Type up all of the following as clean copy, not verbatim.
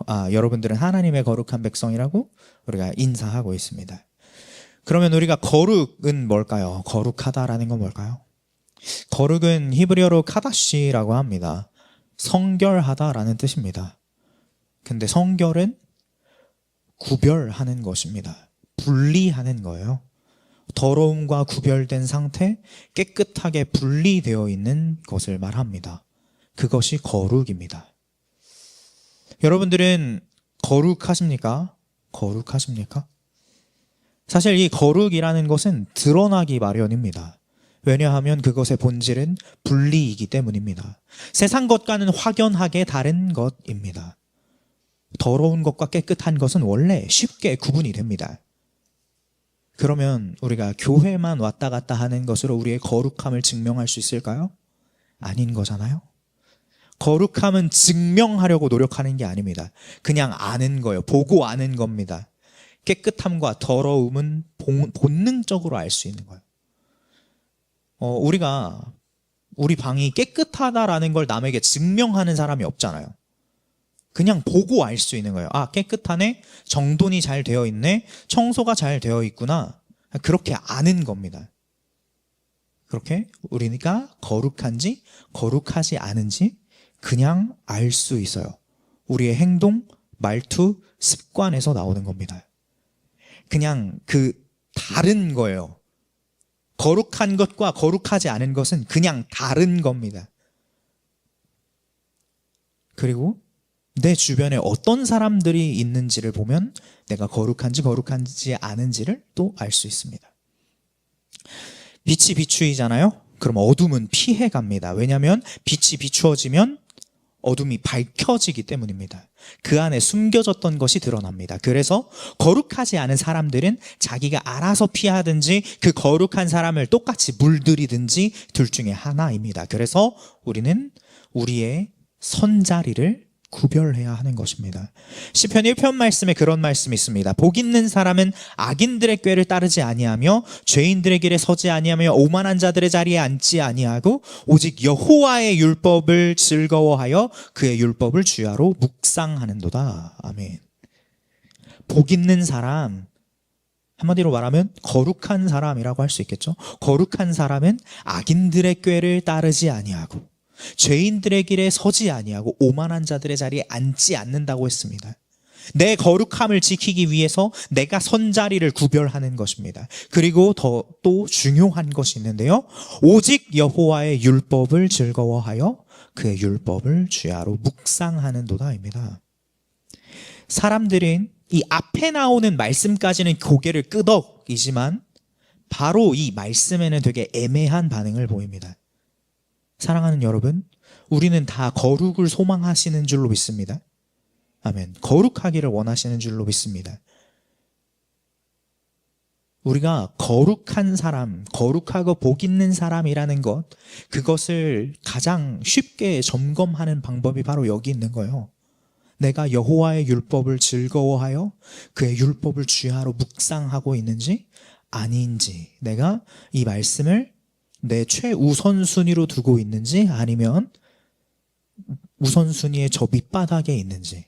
여러분들은 하나님의 거룩한 백성이라고 우리가 인사하고 있습니다. 그러면 우리가 거룩은 뭘까요? 거룩하다라는 건 뭘까요? 거룩은 히브리어로 카다시라고 합니다. 성결하다라는 뜻입니다. 근데 성결은 구별하는 것입니다. 분리하는 거예요. 더러움과 구별된 상태, 깨끗하게 분리되어 있는 것을 말합니다. 그것이 거룩입니다. 여러분들은 거룩하십니까? 거룩하십니까? 사실 이 거룩이라는 것은 드러나기 마련입니다. 왜냐하면 그것의 본질은 분리이기 때문입니다. 세상 것과는 확연하게 다른 것입니다. 더러운 것과 깨끗한 것은 원래 쉽게 구분이 됩니다. 그러면 우리가 교회만 왔다 갔다 하는 것으로 우리의 거룩함을 증명할 수 있을까요? 아닌 거잖아요. 거룩함은 증명하려고 노력하는 게 아닙니다. 그냥 아는 거예요. 보고 아는 겁니다. 깨끗함과 더러움은 본능적으로 알 수 있는 거예요. 우리가 우리 방이 깨끗하다라는 걸 남에게 증명하는 사람이 없잖아요. 그냥 보고 알 수 있는 거예요. 깨끗하네, 정돈이 잘 되어 있네, 청소가 잘 되어 있구나. 그렇게 아는 겁니다. 그렇게 우리가 거룩한지 거룩하지 않은지 그냥 알 수 있어요. 우리의 행동, 말투, 습관에서 나오는 겁니다. 그냥 다른 거예요. 거룩한 것과 거룩하지 않은 것은 그냥 다른 겁니다. 그리고 내 주변에 어떤 사람들이 있는지를 보면 내가 거룩한지 거룩한지 않은지를 또 알 수 있습니다. 빛이 비추이잖아요? 그럼 어둠은 피해갑니다. 왜냐하면 빛이 비추어지면 어둠이 밝혀지기 때문입니다. 그 안에 숨겨졌던 것이 드러납니다. 그래서 거룩하지 않은 사람들은 자기가 알아서 피하든지 그 거룩한 사람을 똑같이 물들이든지 둘 중에 하나입니다. 그래서 우리는 우리의 선자리를 구별해야 하는 것입니다. 시편 1편 말씀에 그런 말씀이 있습니다. 복 있는 사람은 악인들의 꾀를 따르지 아니하며 죄인들의 길에 서지 아니하며 오만한 자들의 자리에 앉지 아니하고 오직 여호와의 율법을 즐거워하여 그의 율법을 주야로 묵상하는도다. 아멘. 복 있는 사람, 한마디로 말하면 거룩한 사람이라고 할 수 있겠죠. 거룩한 사람은 악인들의 꾀를 따르지 아니하고 죄인들의 길에 서지 아니하고 오만한 자들의 자리에 앉지 않는다고 했습니다. 내 거룩함을 지키기 위해서 내가 선자리를 구별하는 것입니다. 그리고 또 중요한 것이 있는데요. 오직 여호와의 율법을 즐거워하여 그의 율법을 주야로 묵상하는도다입니다. 사람들은 이 앞에 나오는 말씀까지는 고개를 끄덕이지만 바로 이 말씀에는 되게 애매한 반응을 보입니다. 사랑하는 여러분, 우리는 다 거룩을 소망하시는 줄로 믿습니다. 아멘. 거룩하기를 원하시는 줄로 믿습니다. 우리가 거룩한 사람, 거룩하고 복 있는 사람이라는 것, 그것을 가장 쉽게 점검하는 방법이 바로 여기 있는 거예요. 내가 여호와의 율법을 즐거워하여 그의 율법을 주야로 묵상하고 있는지 아닌지, 내가 이 말씀을 내 최우선순위로 두고 있는지 아니면 우선순위의 저 밑바닥에 있는지,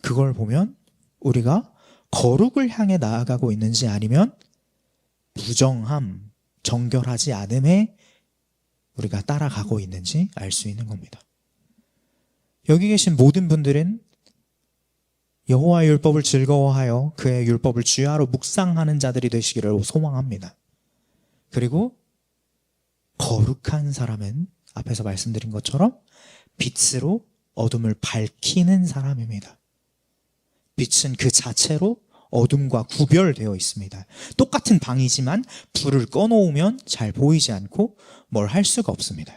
그걸 보면 우리가 거룩을 향해 나아가고 있는지 아니면 부정함, 정결하지 않음에 우리가 따라가고 있는지 알 수 있는 겁니다. 여기 계신 모든 분들은 여호와의 율법을 즐거워하여 그의 율법을 주야로 묵상하는 자들이 되시기를 소망합니다. 그리고 거룩한 사람은 앞에서 말씀드린 것처럼 빛으로 어둠을 밝히는 사람입니다. 빛은 그 자체로 어둠과 구별되어 있습니다. 똑같은 방이지만 불을 꺼놓으면 잘 보이지 않고 뭘 할 수가 없습니다.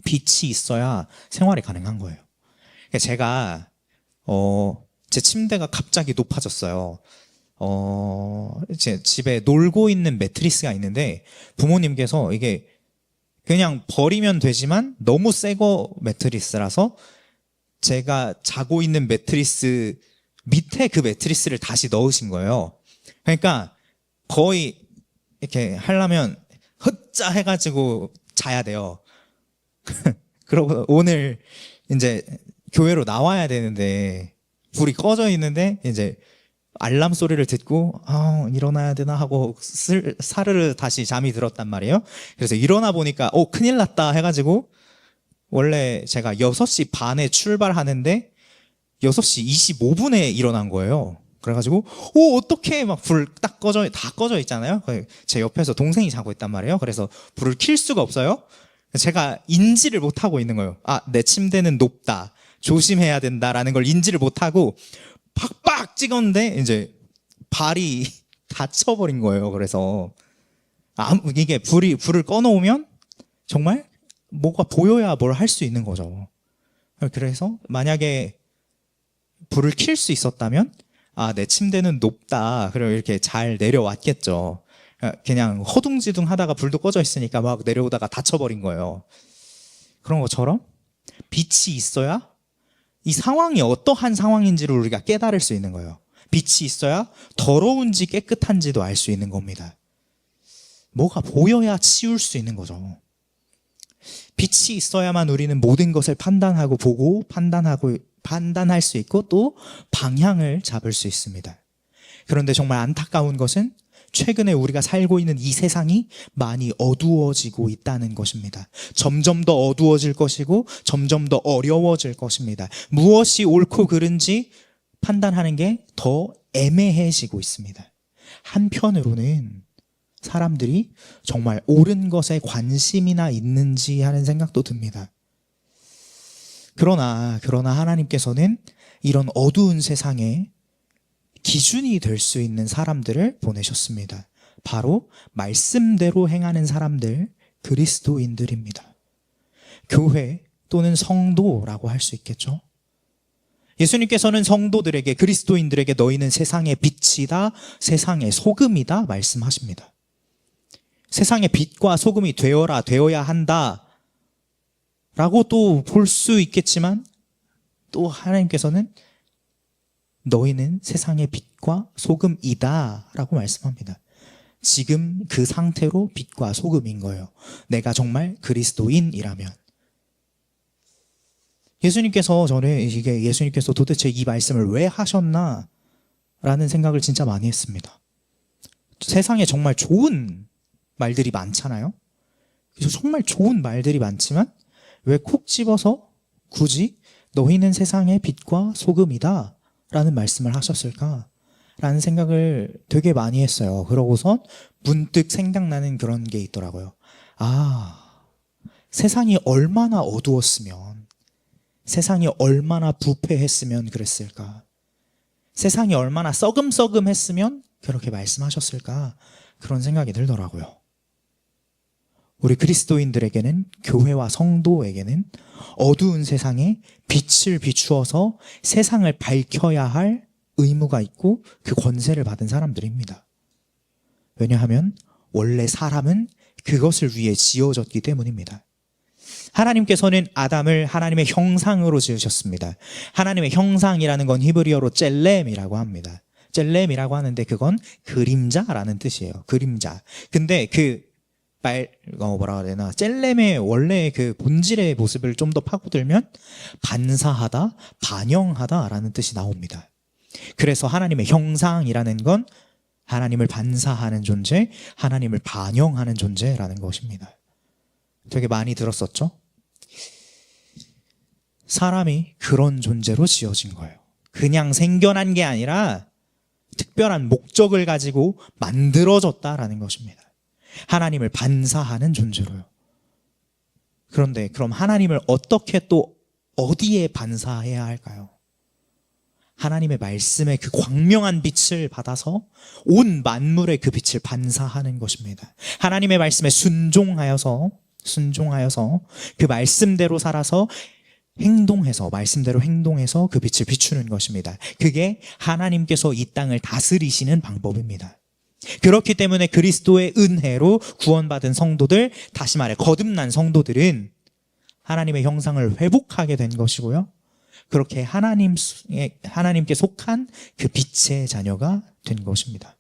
빛이 있어야 생활이 가능한 거예요. 제가 제 침대가 갑자기 높아졌어요. 제 집에 놀고 있는 매트리스가 있는데 부모님께서 이게 그냥 버리면 되지만 너무 새거 매트리스라서 제가 자고 있는 매트리스 밑에 그 매트리스를 다시 넣으신 거예요. 그러니까 거의 이렇게 하려면 헛자 해가지고 자야 돼요. 그러고 오늘 이제 교회로 나와야 되는데 불이 꺼져 있는데 이제 알람 소리를 듣고 일어나야 되나 하고 사르르 다시 잠이 들었단 말이에요. 그래서 일어나 보니까 큰일 났다 해가지고, 원래 제가 6시 반에 출발하는데 6시 25분에 일어난 거예요. 그래가지고 어떡해, 막 불 딱 다 꺼져 있잖아요. 제 옆에서 동생이 자고 있단 말이에요. 그래서 불을 킬 수가 없어요. 제가 인지를 못하고 있는 거예요. 내 침대는 높다, 조심해야 된다라는 걸 인지를 못하고 팍팍 찍었는데 이제 발이 다쳐버린 거예요. 그래서 이게 불을 꺼놓으면 정말 뭐가 보여야 뭘 할 수 있는 거죠. 그래서 만약에 불을 킬 수 있었다면 내 침대는 높다, 그럼 이렇게 잘 내려왔겠죠. 그냥 허둥지둥 하다가 불도 꺼져 있으니까 막 내려오다가 다쳐버린 거예요. 그런 것처럼 빛이 있어야 이 상황이 어떠한 상황인지를 우리가 깨달을 수 있는 거예요. 빛이 있어야 더러운지 깨끗한지도 알 수 있는 겁니다. 뭐가 보여야 치울 수 있는 거죠. 빛이 있어야만 우리는 모든 것을 판단하고 보고 판단할 수 있고 또 방향을 잡을 수 있습니다. 그런데 정말 안타까운 것은 최근에 우리가 살고 있는 이 세상이 많이 어두워지고 있다는 것입니다. 점점 더 어두워질 것이고 점점 더 어려워질 것입니다. 무엇이 옳고 그른지 판단하는 게 더 애매해지고 있습니다. 한편으로는 사람들이 정말 옳은 것에 관심이나 있는지 하는 생각도 듭니다. 그러나 하나님께서는 이런 어두운 세상에 기준이 될 수 있는 사람들을 보내셨습니다. 바로 말씀대로 행하는 사람들, 그리스도인들입니다. 교회 또는 성도라고 할 수 있겠죠. 예수님께서는 성도들에게, 그리스도인들에게 너희는 세상의 빛이다, 세상의 소금이다 말씀하십니다. 세상의 빛과 소금이 되어야 한다 라고 또 볼 수 있겠지만, 또 하나님께서는 너희는 세상의 빛과 소금이다 라고 말씀합니다. 지금 그 상태로 빛과 소금인 거예요. 내가 정말 그리스도인이라면. 예수님께서 도대체 이 말씀을 왜 하셨나 라는 생각을 진짜 많이 했습니다. 세상에 정말 좋은 말들이 많잖아요. 그래서 정말 좋은 말들이 많지만 왜 콕 집어서 굳이 너희는 세상의 빛과 소금이다 라는 말씀을 하셨을까 라는 생각을 되게 많이 했어요. 그러고선 문득 생각나는 그런 게 있더라고요. 세상이 얼마나 어두웠으면, 세상이 얼마나 부패했으면 그랬을까, 세상이 얼마나 썩음썩음했으면 그렇게 말씀하셨을까, 그런 생각이 들더라고요. 우리 그리스도인들에게는, 교회와 성도에게는 어두운 세상에 빛을 비추어서 세상을 밝혀야 할 의무가 있고 그 권세를 받은 사람들입니다. 왜냐하면 원래 사람은 그것을 위해 지어졌기 때문입니다. 하나님께서는 아담을 하나님의 형상으로 지으셨습니다. 하나님의 형상이라는 건 히브리어로 젤렘이라고 합니다. 젤렘이라고 하는데 그건 그림자라는 뜻이에요. 그림자. 근데 젤렘의 원래 그 본질의 모습을 좀 더 파고들면 반사하다, 반영하다라는 뜻이 나옵니다. 그래서 하나님의 형상이라는 건 하나님을 반사하는 존재, 하나님을 반영하는 존재라는 것입니다. 되게 많이 들었었죠? 사람이 그런 존재로 지어진 거예요. 그냥 생겨난 게 아니라 특별한 목적을 가지고 만들어졌다라는 것입니다. 하나님을 반사하는 존재로요. 그런데 그럼 하나님을 어떻게 또 어디에 반사해야 할까요? 하나님의 말씀의 그 광명한 빛을 받아서 온 만물의 그 빛을 반사하는 것입니다. 하나님의 말씀에 순종하여서 그 말씀대로 살아서 말씀대로 행동해서 그 빛을 비추는 것입니다. 그게 하나님께서 이 땅을 다스리시는 방법입니다. 그렇기 때문에 그리스도의 은혜로 구원받은 성도들, 다시 말해 거듭난 성도들은 하나님의 형상을 회복하게 된 것이고요. 그렇게 하나님께 속한 그 빛의 자녀가 된 것입니다.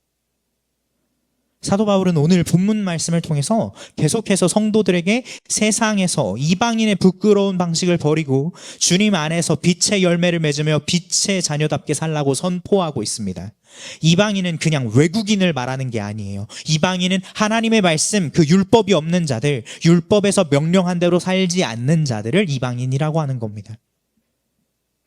사도 바울은 오늘 본문 말씀을 통해서 계속해서 성도들에게 세상에서 이방인의 부끄러운 방식을 버리고 주님 안에서 빛의 열매를 맺으며 빛의 자녀답게 살라고 선포하고 있습니다. 이방인은 그냥 외국인을 말하는 게 아니에요. 이방인은 하나님의 말씀, 그 율법이 없는 자들, 율법에서 명령한 대로 살지 않는 자들을 이방인이라고 하는 겁니다.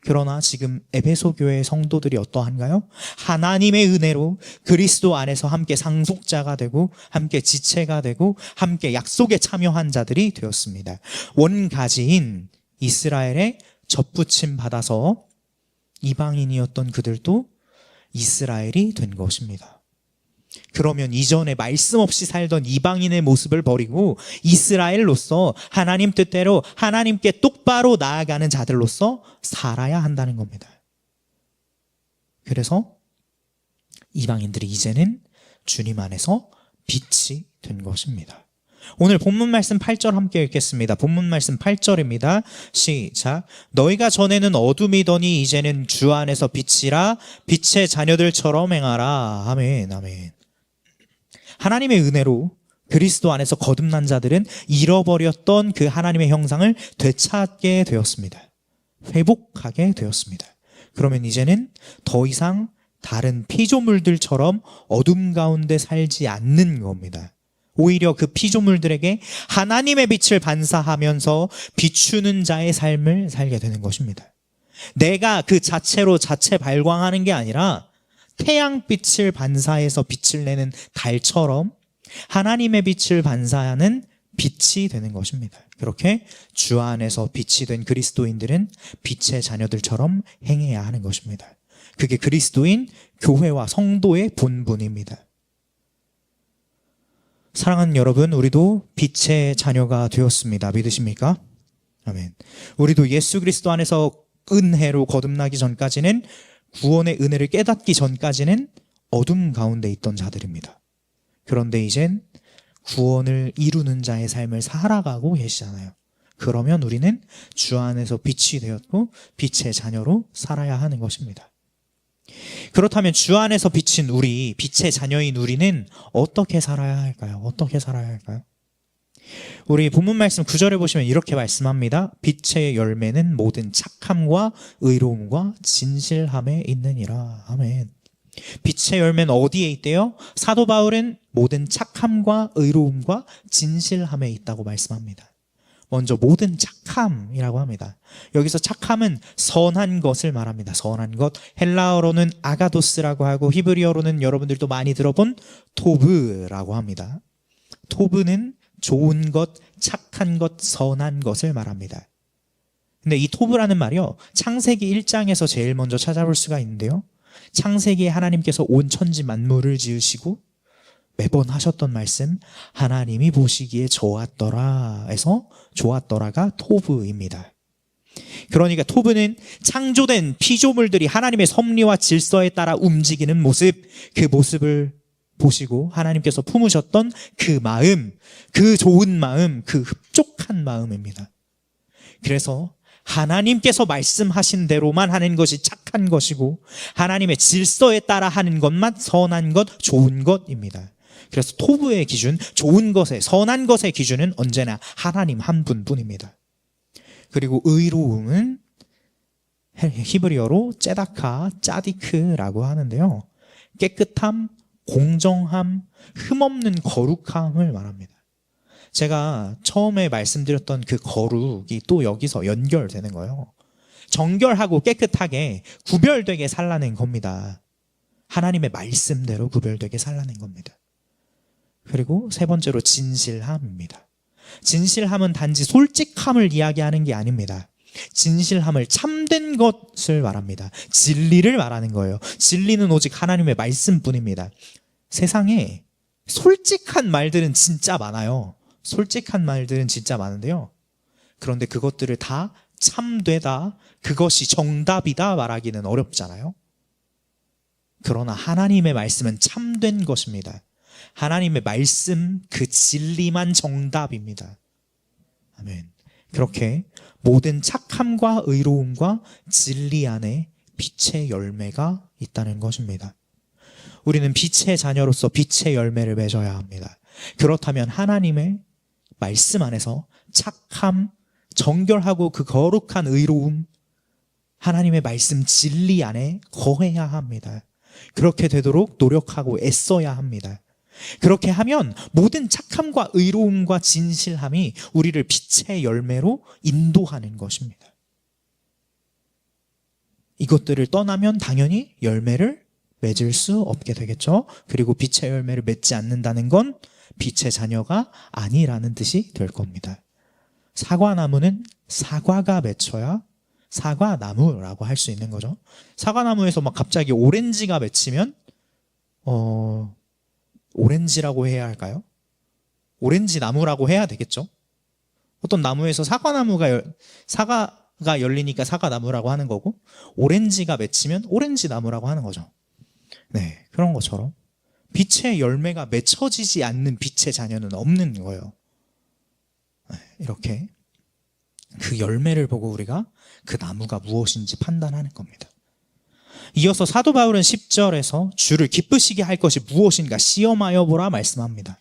그러나 지금 에베소 교회의 성도들이 어떠한가요? 하나님의 은혜로 그리스도 안에서 함께 상속자가 되고 함께 지체가 되고 함께 약속에 참여한 자들이 되었습니다. 원가지인 이스라엘의 접붙임 받아서 이방인이었던 그들도 이스라엘이 된 것입니다. 그러면 이전에 말씀 없이 살던 이방인의 모습을 버리고 이스라엘로서 하나님 뜻대로 하나님께 똑바로 나아가는 자들로서 살아야 한다는 겁니다. 그래서 이방인들이 이제는 주님 안에서 빛이 된 것입니다. 오늘 본문 말씀 8절 함께 읽겠습니다. 본문 말씀 8절입니다. 시작. 너희가 전에는 어둠이더니 이제는 주 안에서 빛이라 빛의 자녀들처럼 행하라. 아멘, 아멘. 하나님의 은혜로 그리스도 안에서 거듭난 자들은 잃어버렸던 그 하나님의 형상을 되찾게 되었습니다. 회복하게 되었습니다. 그러면 이제는 더 이상 다른 피조물들처럼 어둠 가운데 살지 않는 겁니다. 오히려 그 피조물들에게 하나님의 빛을 반사하면서 비추는 자의 삶을 살게 되는 것입니다. 내가 그 자체로 자체 발광하는 게 아니라 태양빛을 반사해서 빛을 내는 달처럼 하나님의 빛을 반사하는 빛이 되는 것입니다. 그렇게 주 안에서 빛이 된 그리스도인들은 빛의 자녀들처럼 행해야 하는 것입니다. 그게 그리스도인 교회와 성도의 본분입니다. 사랑하는 여러분, 우리도 빛의 자녀가 되었습니다. 믿으십니까? 아멘. 우리도 예수 그리스도 안에서 은혜로 거듭나기 전까지는, 구원의 은혜를 깨닫기 전까지는 어둠 가운데 있던 자들입니다. 그런데 이젠 구원을 이루는 자의 삶을 살아가고 계시잖아요. 그러면 우리는 주 안에서 빛이 되었고 빛의 자녀로 살아야 하는 것입니다. 그렇다면 주 안에서 비친 우리, 빛의 자녀인 우리는 어떻게 살아야 할까요? 어떻게 살아야 할까요? 우리 본문 말씀 9절에 보시면 이렇게 말씀합니다. 빛의 열매는 모든 착함과 의로움과 진실함에 있느니라. 아멘. 빛의 열매는 어디에 있대요? 사도 바울은 모든 착함과 의로움과 진실함에 있다고 말씀합니다. 먼저 모든 착함이라고 합니다. 여기서 착함은 선한 것을 말합니다. 선한 것. 헬라어로는 아가도스라고 하고 히브리어로는 여러분들도 많이 들어본 토브라고 합니다. 토브는 좋은 것, 착한 것, 선한 것을 말합니다. 근데 이 토브라는 말이요, 창세기 1장에서 제일 먼저 찾아볼 수가 있는데요, 창세기에 하나님께서 온 천지 만물을 지으시고 매번 하셨던 말씀, 하나님이 보시기에 좋았더라 에서 좋았더라가 토브입니다. 그러니까 토브는 창조된 피조물들이 하나님의 섭리와 질서에 따라 움직이는 모습, 그 모습을 보시고 하나님께서 품으셨던 그 마음, 그 좋은 마음, 그 흡족한 마음입니다. 그래서 하나님께서 말씀하신 대로만 하는 것이 착한 것이고 하나님의 질서에 따라 하는 것만 선한 것, 좋은 것입니다. 그래서 토브의 기준, 좋은 것의, 선한 것의 기준은 언제나 하나님 한 분뿐입니다. 그리고 의로움은 히브리어로 째다카, 짜디크라고 하는데요, 깨끗함, 공정함, 흠없는 거룩함을 말합니다. 제가 처음에 말씀드렸던 그 거룩이 또 여기서 연결되는 거예요. 정결하고 깨끗하게 구별되게 살라는 겁니다. 하나님의 말씀대로 구별되게 살라는 겁니다. 그리고 세 번째로 진실함입니다. 진실함은 단지 솔직함을 이야기하는 게 아닙니다. 진실함을 참된 것을 말합니다. 진리를 말하는 거예요. 진리는 오직 하나님의 말씀뿐입니다. 세상에 솔직한 말들은 진짜 많아요. 솔직한 말들은 진짜 많은데요, 그런데 그것들을 다 참되다, 그것이 정답이다 말하기는 어렵잖아요. 그러나 하나님의 말씀은 참된 것입니다. 하나님의 말씀, 그 진리만 정답입니다. 아멘. 그렇게 모든 착함과 의로움과 진리 안에 빛의 열매가 있다는 것입니다. 우리는 빛의 자녀로서 빛의 열매를 맺어야 합니다. 그렇다면 하나님의 말씀 안에서 착함, 정결하고 그 거룩한 의로움, 하나님의 말씀 진리 안에 거해야 합니다. 그렇게 되도록 노력하고 애써야 합니다. 그렇게 하면 모든 착함과 의로움과 진실함이 우리를 빛의 열매로 인도하는 것입니다. 이것들을 떠나면 당연히 열매를 맺을 수 없게 되겠죠. 그리고 빛의 열매를 맺지 않는다는 건 빛의 자녀가 아니라는 뜻이 될 겁니다. 사과나무는 사과가 맺혀야 사과나무라고 할 수 있는 거죠. 사과나무에서 막 갑자기 오렌지가 맺히면 오렌지라고 해야 할까요? 오렌지 나무라고 해야 되겠죠. 어떤 나무에서 사과가 열리니까 사과나무라고 하는 거고, 오렌지가 맺히면 오렌지 나무라고 하는 거죠. 네, 그런 것처럼 빛의 열매가 맺혀지지 않는 빛의 자녀는 없는 거예요. 네, 이렇게 그 열매를 보고 우리가 그 나무가 무엇인지 판단하는 겁니다. 이어서 사도 바울은 10절에서 주를 기쁘시게 할 것이 무엇인가 시험하여 보라 말씀합니다.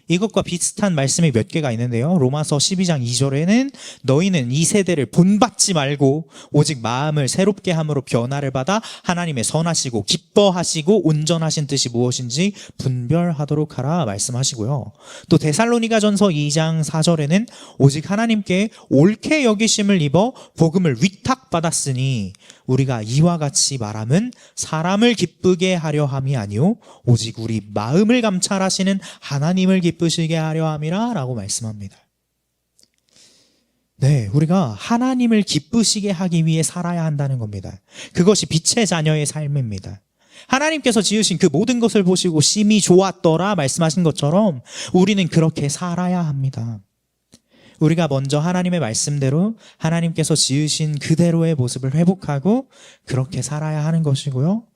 이것과 비슷한 말씀이 몇 개가 있는데요. 로마서 12장 2절에는 너희는 이 세대를 본받지 말고 오직 마음을 새롭게 함으로 변화를 받아 하나님의 선하시고 기뻐하시고 온전하신 뜻이 무엇인지 분별하도록 하라 말씀하시고요. 또 데살로니가전서 2장 4절에는 오직 하나님께 옳게 여기심을 입어 복음을 위탁받았으니 우리가 이와 같이 말함은 사람을 기쁘게 하려 함이 아니요 오직 우리 마음을 감찰하시는 하나님을 기쁘시게 하려 함이라 라고 말씀합니다. 네, 우리가 하나님을 기쁘시게 하기 위해 살아야 한다는 겁니다. 그것이 빛의 자녀의 삶입니다. 하나님께서 지으신 그 모든 것을 보시고 심히 좋았더라 말씀하신 것처럼 우리는 그렇게 살아야 합니다. 우리가 먼저 하나님의 말씀대로 하나님께서 지으신 그대로의 모습을 회복하고 그렇게 살아야 하는 것이고요.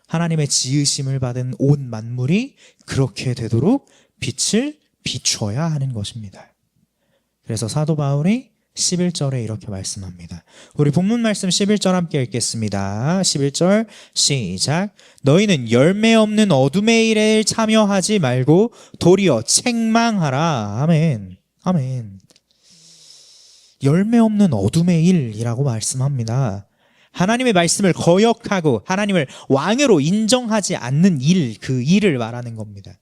하나님의 지으심을 받은 온 만물이 그렇게 되도록 빛을 비춰야 하는 것입니다. 그래서 사도 바울이 11절에 이렇게 말씀합니다. 우리 본문 말씀 11절 함께 읽겠습니다. 11절 시작. 너희는 열매 없는 어둠의 일에 참여하지 말고 도리어 책망하라. 아멘. 아멘. 열매 없는 어둠의 일이라고 말씀합니다. 하나님의 말씀을 거역하고 하나님을 왕으로 인정하지 않는 일, 그 일을 말하는 겁니다.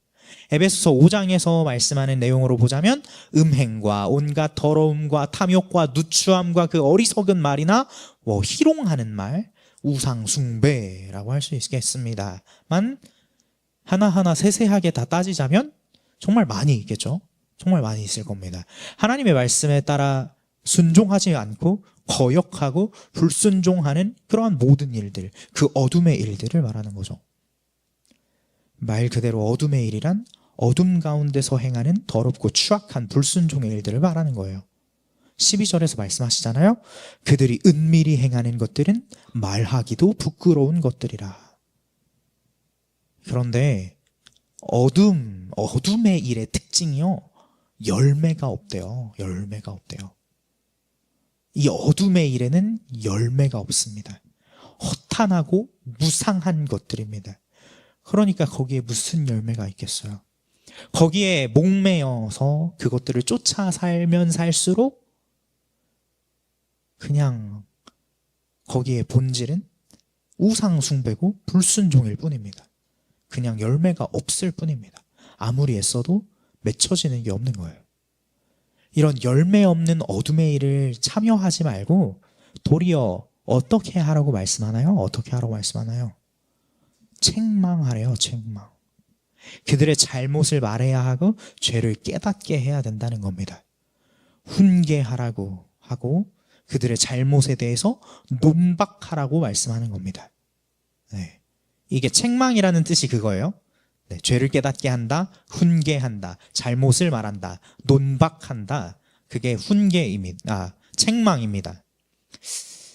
에베소서 5장에서 말씀하는 내용으로 보자면 음행과 온갖 더러움과 탐욕과 누추함과 그 어리석은 말이나 희롱하는 말, 우상 숭배라고 할 수 있겠습니다만 하나하나 세세하게 다 따지자면 정말 많이 있겠죠. 정말 많이 있을 겁니다. 하나님의 말씀에 따라 순종하지 않고 거역하고 불순종하는 그러한 모든 일들, 그 어둠의 일들을 말하는 거죠. 말 그대로 어둠의 일이란 어둠 가운데서 행하는 더럽고 추악한 불순종의 일들을 말하는 거예요. 12절에서 말씀하시잖아요. 그들이 은밀히 행하는 것들은 말하기도 부끄러운 것들이라. 그런데 어둠의 일의 특징이요, 열매가 없대요. 열매가 없대요. 이 어둠의 일에는 열매가 없습니다. 허탄하고 무상한 것들입니다. 그러니까 거기에 무슨 열매가 있겠어요? 거기에 목매여서 그것들을 쫓아 살면 살수록 그냥 거기에 본질은 우상 숭배고 불순종일 뿐입니다. 그냥 열매가 없을 뿐입니다. 아무리 애써도 맺혀지는 게 없는 거예요. 이런 열매 없는 어둠의 일을 참여하지 말고 도리어 어떻게 하라고 말씀하나요? 어떻게 하라고 말씀하나요? 책망하래요. 책망. 그들의 잘못을 말해야 하고 죄를 깨닫게 해야 된다는 겁니다. 훈계하라고 하고 그들의 잘못에 대해서 논박하라고 말씀하는 겁니다. 네. 이게 책망이라는 뜻이 그거예요. 네, 죄를 깨닫게 한다, 훈계한다, 잘못을 말한다, 논박한다. 그게 책망입니다.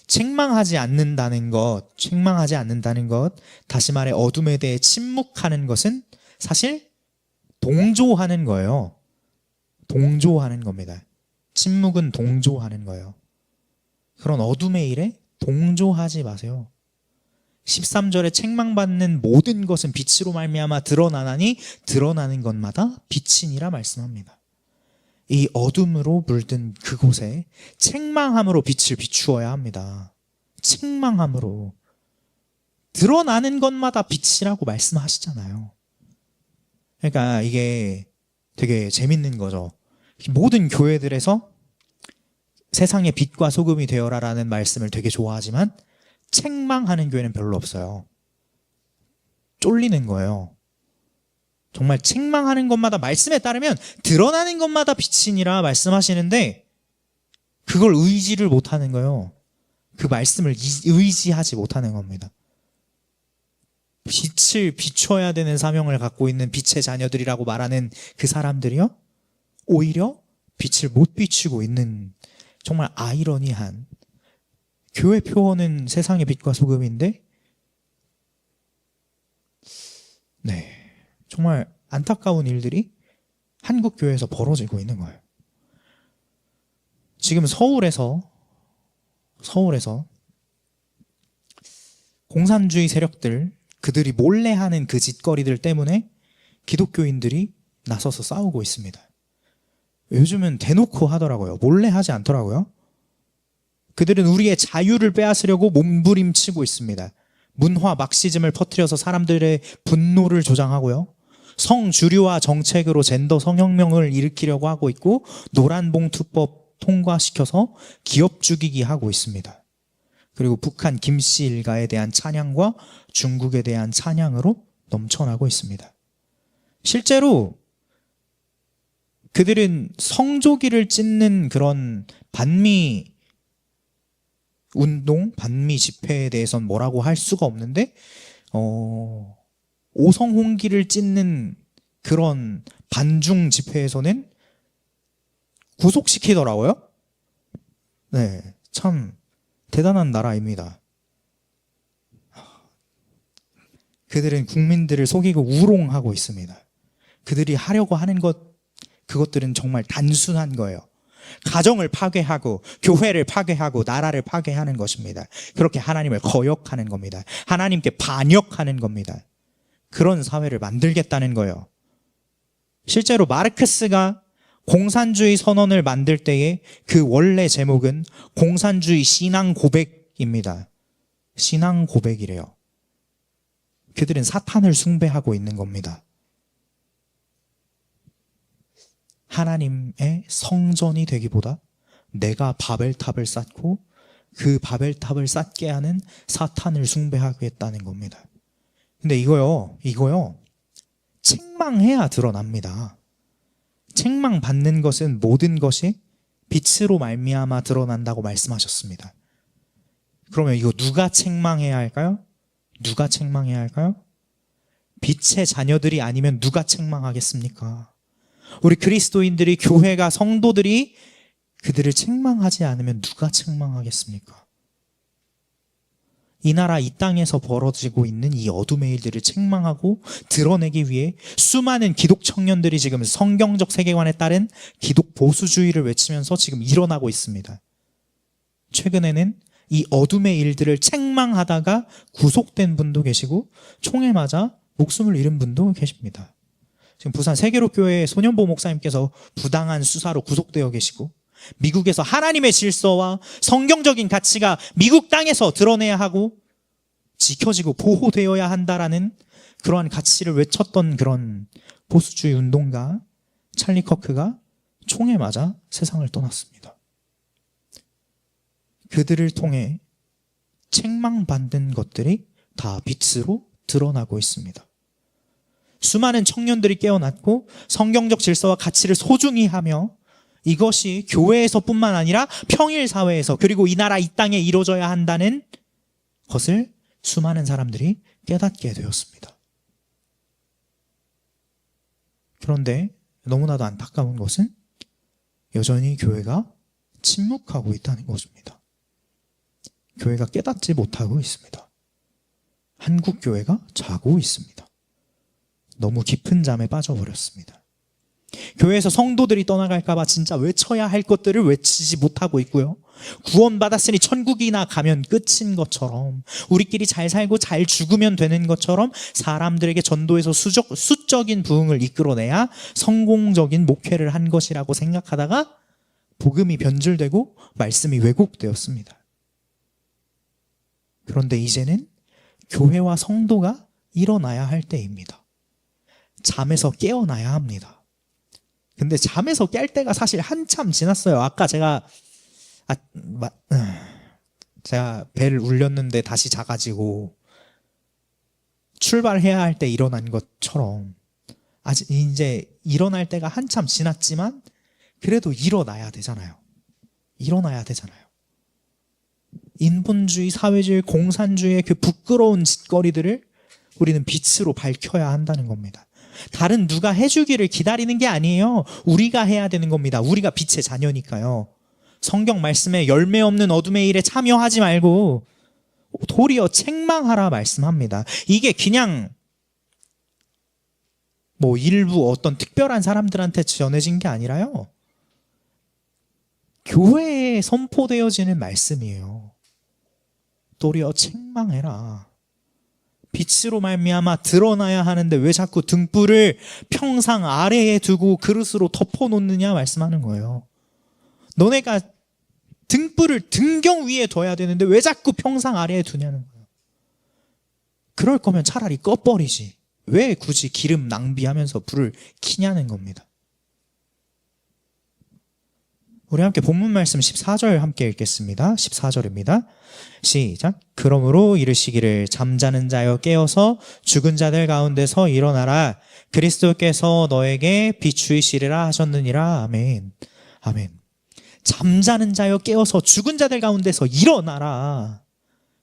책망하지 않는다는 것, 다시 말해 어둠에 대해 침묵하는 것은 사실 동조하는 거예요. 동조하는 겁니다. 침묵은 동조하는 거예요. 그런 어둠의 일에 동조하지 마세요. 13절에 책망받는 모든 것은 빛으로 말미암아 드러나나니 드러나는 것마다 빛이니라 말씀합니다. 이 어둠으로 물든 그곳에 책망함으로 빛을 비추어야 합니다. 책망함으로. 드러나는 것마다 빛이라고 말씀하시잖아요. 그러니까 이게 되게 재밌는 거죠. 모든 교회들에서 세상의 빛과 소금이 되어라라는 말씀을 되게 좋아하지만 책망하는 교회는 별로 없어요. 쫄리는 거예요. 정말 책망하는 것마다 말씀에 따르면 드러나는 것마다 빛이니라 말씀하시는데 그걸 의지를 못하는 거예요. 그 말씀을 의지하지 못하는 겁니다. 빛을 비춰야 되는 사명을 갖고 있는 빛의 자녀들이라고 말하는 그 사람들이요, 오히려 빛을 못 비추고 있는 정말 아이러니한, 교회 표어는 세상의 빛과 소금인데 네, 정말 안타까운 일들이 한국 교회에서 벌어지고 있는 거예요. 지금 서울에서 공산주의 세력들, 그들이 몰래 하는 그 짓거리들 때문에 기독교인들이 나서서 싸우고 있습니다. 요즘은 대놓고 하더라고요. 몰래 하지 않더라고요. 그들은 우리의 자유를 빼앗으려고 몸부림치고 있습니다. 문화 막시즘을 퍼뜨려서 사람들의 분노를 조장하고요, 성주류화 정책으로 젠더 성혁명을 일으키려고 하고 있고, 노란봉투법 통과시켜서 기업 죽이기 하고 있습니다. 그리고 북한 김씨 일가에 대한 찬양과 중국에 대한 찬양으로 넘쳐나고 있습니다. 실제로 그들은 성조기를 찢는 그런 반미 운동, 반미 집회에 대해서는 뭐라고 할 수가 없는데 오성홍기를 찢는 그런 반중 집회에서는 구속시키더라고요. 네, 참 대단한 나라입니다. 그들은 국민들을 속이고 우롱하고 있습니다. 그들이 하려고 하는 그것들은 정말 단순한 거예요. 가정을 파괴하고 교회를 파괴하고 나라를 파괴하는 것입니다. 그렇게 하나님을 거역하는 겁니다. 하나님께 반역하는 겁니다. 그런 사회를 만들겠다는 거예요. 실제로 마르크스가 공산주의 선언을 만들 때에 그 원래 제목은 공산주의 신앙 고백입니다. 신앙 고백이래요. 그들은 사탄을 숭배하고 있는 겁니다. 하나님의 성전이 되기보다 내가 바벨탑을 쌓고 그 바벨탑을 쌓게 하는 사탄을 숭배하겠다는 겁니다. 근데 이거요, 책망해야 드러납니다. 책망받는 것은 모든 것이 빛으로 말미암아 드러난다고 말씀하셨습니다. 그러면 이거 누가 책망해야 할까요? 누가 책망해야 할까요? 빛의 자녀들이 아니면 누가 책망하겠습니까? 우리 그리스도인들이, 교회가, 성도들이 그들을 책망하지 않으면 누가 책망하겠습니까? 이 나라, 이 땅에서 벌어지고 있는 이 어둠의 일들을 책망하고 드러내기 위해 수많은 기독 청년들이 지금 성경적 세계관에 따른 기독 보수주의를 외치면서 지금 일어나고 있습니다. 최근에는 이 어둠의 일들을 책망하다가 구속된 분도 계시고 총에 맞아 목숨을 잃은 분도 계십니다. 지금 부산 세계로교회 손현보 목사님께서 부당한 수사로 구속되어 계시고, 미국에서 하나님의 질서와 성경적인 가치가 미국 땅에서 드러내야 하고 지켜지고 보호되어야 한다라는 그러한 가치를 외쳤던 그런 보수주의 운동가 찰리 커크가 총에 맞아 세상을 떠났습니다. 그들을 통해 책망받는 것들이 다 빛으로 드러나고 있습니다. 수많은 청년들이 깨어났고 성경적 질서와 가치를 소중히 하며 이것이 교회에서뿐만 아니라 평일 사회에서, 그리고 이 나라, 이 땅에 이루어져야 한다는 것을 수많은 사람들이 깨닫게 되었습니다. 그런데 너무나도 안타까운 것은 여전히 교회가 침묵하고 있다는 것입니다. 교회가 깨닫지 못하고 있습니다. 한국 교회가 자고 있습니다. 너무 깊은 잠에 빠져버렸습니다. 교회에서 성도들이 떠나갈까봐 진짜 외쳐야 할 것들을 외치지 못하고 있고요. 구원받았으니 천국이나 가면 끝인 것처럼, 우리끼리 잘 살고 잘 죽으면 되는 것처럼 사람들에게 전도해서 수적인 부흥을 이끌어내야 성공적인 목회를 한 것이라고 생각하다가 복음이 변질되고 말씀이 왜곡되었습니다. 그런데 이제는 교회와 성도가 일어나야 할 때입니다. 잠에서 깨어나야 합니다. 근데 잠에서 깰 때가 사실 한참 지났어요. 아까 제가 배를 울렸는데 다시 자가지고 출발해야 할 때 일어난 것처럼 아직 이제 일어날 때가 한참 지났지만 그래도 일어나야 되잖아요. 일어나야 되잖아요. 인본주의, 사회주의, 공산주의의 그 부끄러운 짓거리들을 우리는 빛으로 밝혀야 한다는 겁니다. 다른 누가 해주기를 기다리는 게 아니에요. 우리가 해야 되는 겁니다. 우리가 빛의 자녀니까요. 성경 말씀에 열매 없는 어둠의 일에 참여하지 말고 도리어 책망하라 말씀합니다. 이게 그냥 일부 어떤 특별한 사람들한테 전해진 게 아니라요. 교회에 선포되어지는 말씀이에요. 도리어 책망해라. 빛으로 말미암아 드러나야 하는데 왜 자꾸 등불을 평상 아래에 두고 그릇으로 덮어놓느냐 말씀하는 거예요. 너네가 등불을 등경 위에 둬야 되는데 왜 자꾸 평상 아래에 두냐는 거예요. 그럴 거면 차라리 꺼버리지. 왜 굳이 기름 낭비하면서 불을 켜냐는 겁니다. 우리 함께 본문 말씀 14절 함께 읽겠습니다. 14절입니다. 시작. 그러므로 이르시기를 잠자는 자여 깨어서 죽은 자들 가운데서 일어나라. 그리스도께서 너에게 비추이시리라 하셨느니라. 아멘. 아멘. 잠자는 자여 깨어서 죽은 자들 가운데서 일어나라.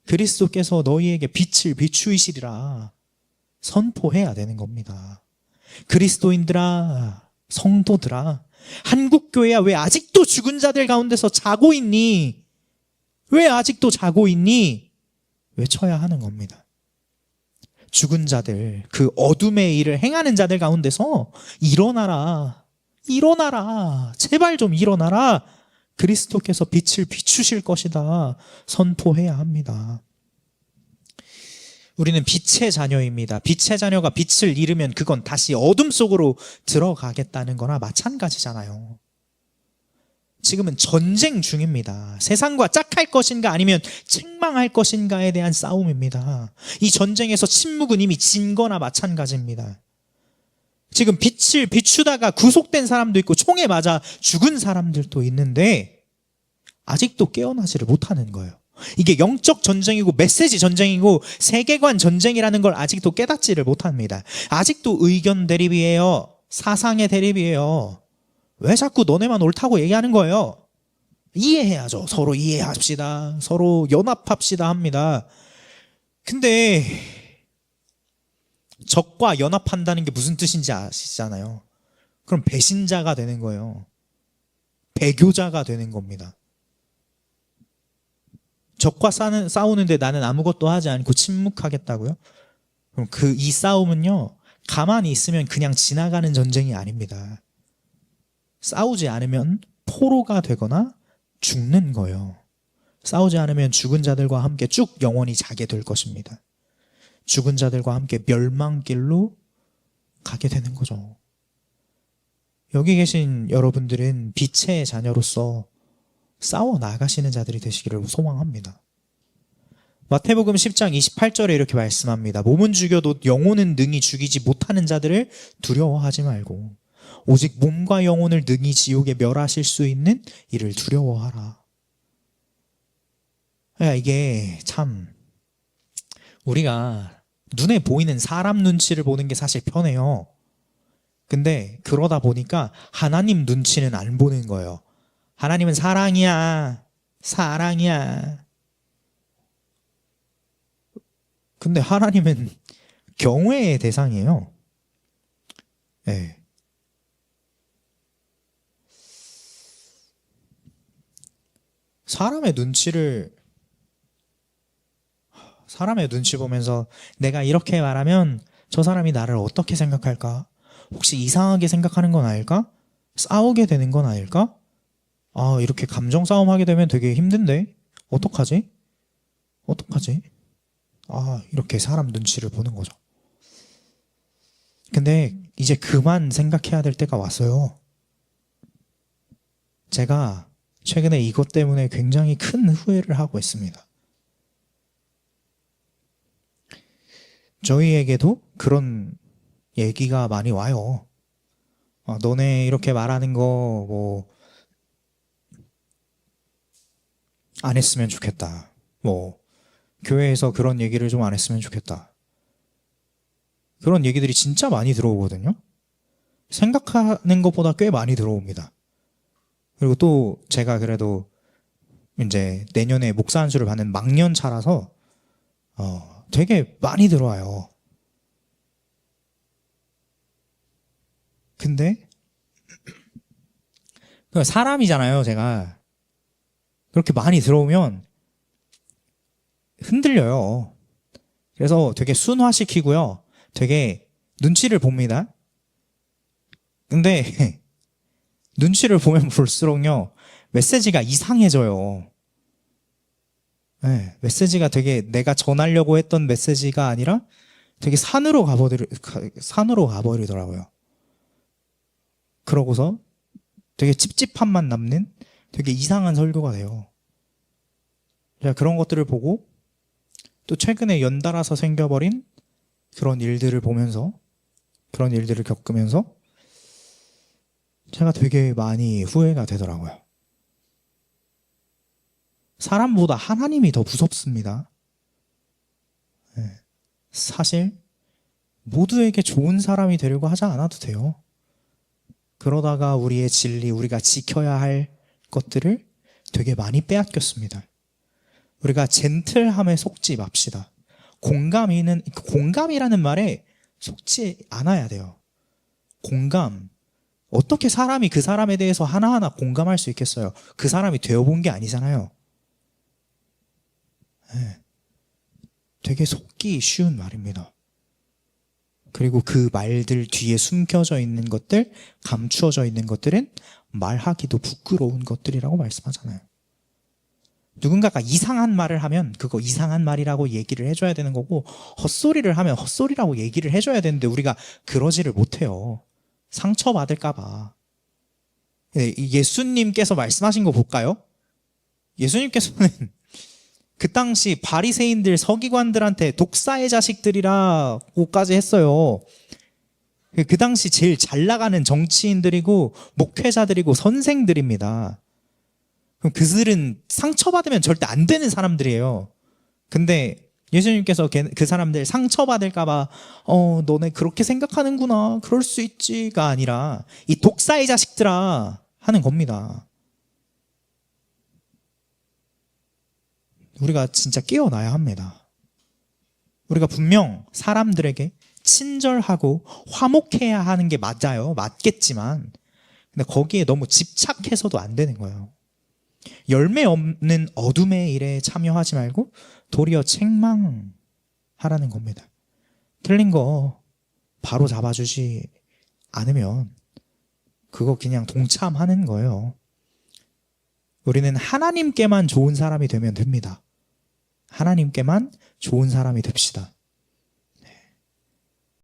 그리스도께서 너희에게 빛을 비추이시리라. 선포해야 되는 겁니다. 그리스도인들아, 성도들아, 한국교회야 왜 아직도 죽은 자들 가운데서 자고 있니? 왜 아직도 자고 있니? 외쳐야 하는 겁니다. 죽은 자들, 그 어둠의 일을 행하는 자들 가운데서 일어나라. 일어나라. 제발 좀 일어나라. 그리스도께서 빛을 비추실 것이다. 선포해야 합니다. 우리는 빛의 자녀입니다. 빛의 자녀가 빛을 잃으면 그건 다시 어둠 속으로 들어가겠다는 거나 마찬가지잖아요. 지금은 전쟁 중입니다. 세상과 짝할 것인가 아니면 책망할 것인가에 대한 싸움입니다. 이 전쟁에서 침묵은 이미 진 거나 마찬가지입니다. 지금 빛을 비추다가 구속된 사람도 있고 총에 맞아 죽은 사람들도 있는데 아직도 깨어나지를 못하는 거예요. 이게 영적 전쟁이고 메시지 전쟁이고 세계관 전쟁이라는 걸 아직도 깨닫지를 못합니다. 아직도 의견 대립이에요. 사상의 대립이에요. 왜 자꾸 너네만 옳다고 얘기하는 거예요? 이해해야죠. 서로 이해합시다. 서로 연합합시다 합니다. 근데 적과 연합한다는 게 무슨 뜻인지 아시잖아요. 그럼 배신자가 되는 거예요. 배교자가 되는 겁니다. 적과 싸우는데 나는 아무것도 하지 않고 침묵하겠다고요? 그럼 이 싸움은요, 가만히 있으면 그냥 지나가는 전쟁이 아닙니다. 싸우지 않으면 포로가 되거나 죽는 거예요. 싸우지 않으면 죽은 자들과 함께 쭉 영원히 자게 될 것입니다. 죽은 자들과 함께 멸망길로 가게 되는 거죠. 여기 계신 여러분들은 빛의 자녀로서 싸워 나가시는 자들이 되시기를 소망합니다. 마태복음 10장 28절에 이렇게 말씀합니다. 몸은 죽여도 영혼은 능히 죽이지 못하는 자들을 두려워하지 말고 오직 몸과 영혼을 능히 지옥에 멸하실 수 있는 이를 두려워하라. 이게 참 우리가 눈에 보이는 사람 눈치를 보는 게 사실 편해요. 근데 그러다 보니까 하나님 눈치는 안 보는 거예요. 하나님은 사랑이야. 사랑이야. 근데 하나님은 경외의 대상이에요. 네. 사람의 눈치 보면서 내가 이렇게 말하면 저 사람이 나를 어떻게 생각할까? 혹시 이상하게 생각하는 건 아닐까? 싸우게 되는 건 아닐까? 아, 이렇게 감정 싸움 하게 되면 되게 힘든데? 어떡하지? 어떡하지? 아, 이렇게 사람 눈치를 보는 거죠. 근데 이제 그만 생각해야 될 때가 왔어요. 제가 최근에 이것 때문에 굉장히 큰 후회를 하고 있습니다. 저희에게도 그런 얘기가 많이 와요. 너네 이렇게 말하는 거 뭐 안 했으면 좋겠다. 뭐 교회에서 그런 얘기를 좀 안 했으면 좋겠다. 그런 얘기들이 진짜 많이 들어오거든요. 생각하는 것보다 꽤 많이 들어옵니다. 그리고 또 제가 그래도 이제 내년에 목사 안수를 받는 망년차라서 되게 많이 들어와요. 근데 사람이잖아요, 제가. 그렇게 많이 들어오면 흔들려요. 그래서 되게 순화시키고요. 되게 눈치를 봅니다. 근데 눈치를 보면 볼수록요, 메시지가 이상해져요. 네, 메시지가 되게 내가 전하려고 했던 메시지가 아니라 되게 산으로 가버리더라고요. 그러고서 되게 찝찝함만 남는 되게 이상한 설교가 돼요. 제가 그런 것들을 보고 또 최근에 연달아서 생겨버린 그런 일들을 보면서, 그런 일들을 겪으면서 제가 되게 많이 후회가 되더라고요. 사람보다 하나님이 더 무섭습니다. 사실 모두에게 좋은 사람이 되려고 하지 않아도 돼요. 그러다가 우리의 진리, 우리가 지켜야 할 것들을 되게 많이 빼앗겼습니다. 우리가 젠틀함에 속지 맙시다. 공감이라는 말에 속지 않아야 돼요. 공감. 어떻게 사람이 그 사람에 대해서 하나하나 공감할 수 있겠어요? 그 사람이 되어본 게 아니잖아요. 네. 되게 속기 쉬운 말입니다. 그리고 그 말들 뒤에 숨겨져 있는 것들, 감추어져 있는 것들은 말하기도 부끄러운 것들이라고 말씀하잖아요. 누군가가 이상한 말을 하면 그거 이상한 말이라고 얘기를 해줘야 되는 거고, 헛소리를 하면 헛소리라고 얘기를 해줘야 되는데 우리가 그러지를 못해요. 상처받을까봐. 예수님께서 말씀하신 거 볼까요? 예수님께서는 그 당시 바리새인들, 서기관들한테 독사의 자식들이라고까지 했어요. 그 당시 제일 잘 나가는 정치인들이고 목회자들이고 선생들입니다. 그럼 그들은 상처받으면 절대 안 되는 사람들이에요. 근데 예수님께서 그 사람들 상처받을까봐 너네 그렇게 생각하는구나, 그럴 수 있지가 아니라 이 독사의 자식들아 하는 겁니다. 우리가 진짜 깨어나야 합니다. 우리가 분명 사람들에게 친절하고 화목해야 하는 게 맞아요. 맞겠지만 근데 거기에 너무 집착해서도 안 되는 거예요. 열매 없는 어둠의 일에 참여하지 말고 도리어 책망하라는 겁니다. 틀린 거 바로 잡아주지 않으면 그거 그냥 동참하는 거예요. 우리는 하나님께만 좋은 사람이 되면 됩니다. 하나님께만 좋은 사람이 됩시다.